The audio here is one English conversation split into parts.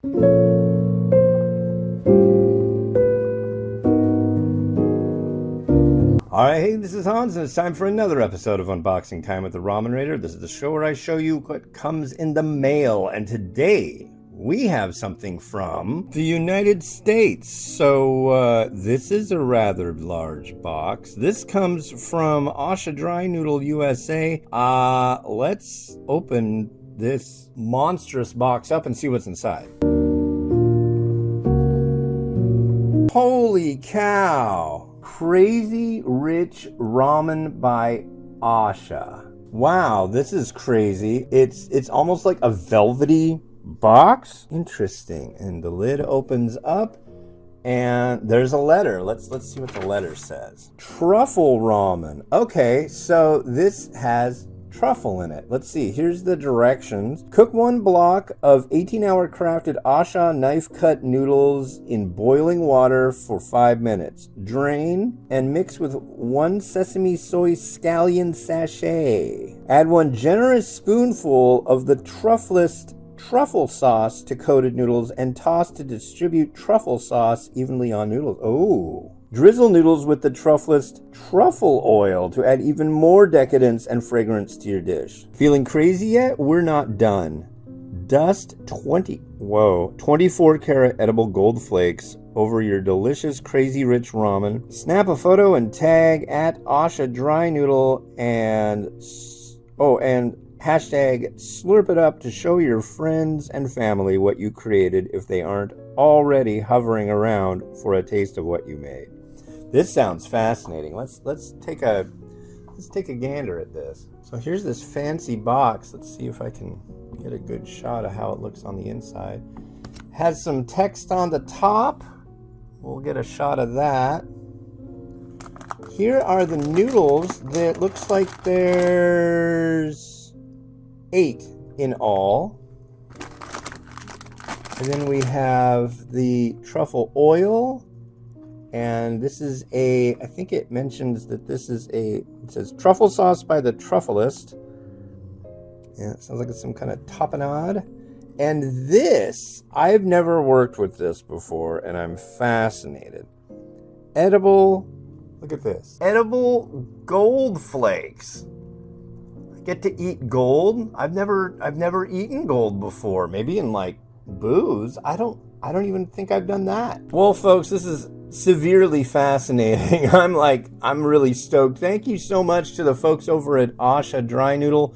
Alright, hey, this is Hans, and it's time for another episode of Unboxing Time with the Ramen Raider. This is the show where I show you what comes in the mail, and today we have something from the United States. So this is a rather large box. This comes from a-sha Dry Noodle USA. Let's open this monstrous box up and see what's inside. Holy cow! Crazy Rich Ramen by a-sha. Wow, this is crazy. It's almost like a velvety box. Interesting. And the lid opens up and there's a letter. Let's see what the letter says. Truffle ramen. Okay, so this has truffle in it. Let's see. Here's the directions. Cook 1 block of 18-hour crafted a-sha knife-cut noodles in boiling water for 5 minutes. Drain and mix with 1 sesame soy scallion sachet. Add 1 generous spoonful of the truffle sauce to coated noodles and toss to distribute truffle sauce evenly on noodles. Oh. Drizzle noodles with the truffle oil to add even more decadence and fragrance to your dish. Feeling crazy yet? We're not done. Dust 24 karat edible gold flakes over your delicious Crazy Rich Ramen. Snap a photo and tag at a-sha Dry Noodle and hashtag slurp it up to show your friends and family what you created if they aren't already hovering around for a taste of what you made. This sounds fascinating. Let's take a gander at this. So here's this fancy box. Let's see if I can get a good shot of how it looks on the inside. Has some text on the top. We'll get a shot of that. Here are the noodles. That looks like there's 8 in all. And then we have the truffle oil. And this is I think it mentions that this is it says truffle sauce by the Truffleist. Yeah, it sounds like it's some kind of tapenade. And this, I've never worked with this before, and I'm fascinated. Edible, look at this. Edible gold flakes. I get to eat gold. I've never eaten gold before. Maybe in like booze. I don't even think I've done that. Well, folks, this is severely fascinating. I'm really stoked. Thank you so much to the folks over at a-sha Dry Noodle.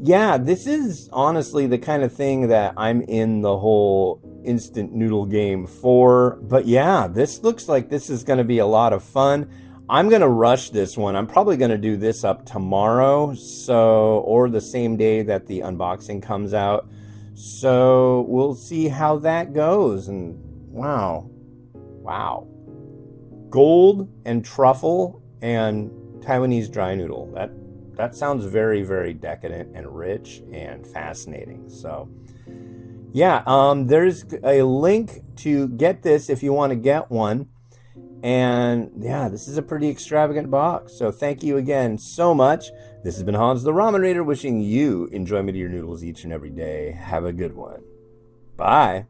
Yeah, this is honestly the kind of thing that I'm in the whole instant noodle game for. But yeah, this looks like this is going to be a lot of fun. I'm going to rush this one. I'm probably going to do this up tomorrow, or the same day that the unboxing comes out. So we'll see how that goes. And wow. Gold and truffle and Taiwanese dry noodle. That sounds very, very decadent and rich and fascinating. So yeah, there's a link to get this if you want to get one. And yeah, this is a pretty extravagant box. So thank you again so much. This has been Hans the Ramen Raider wishing you enjoyment of your noodles each and every day. Have a good one. Bye.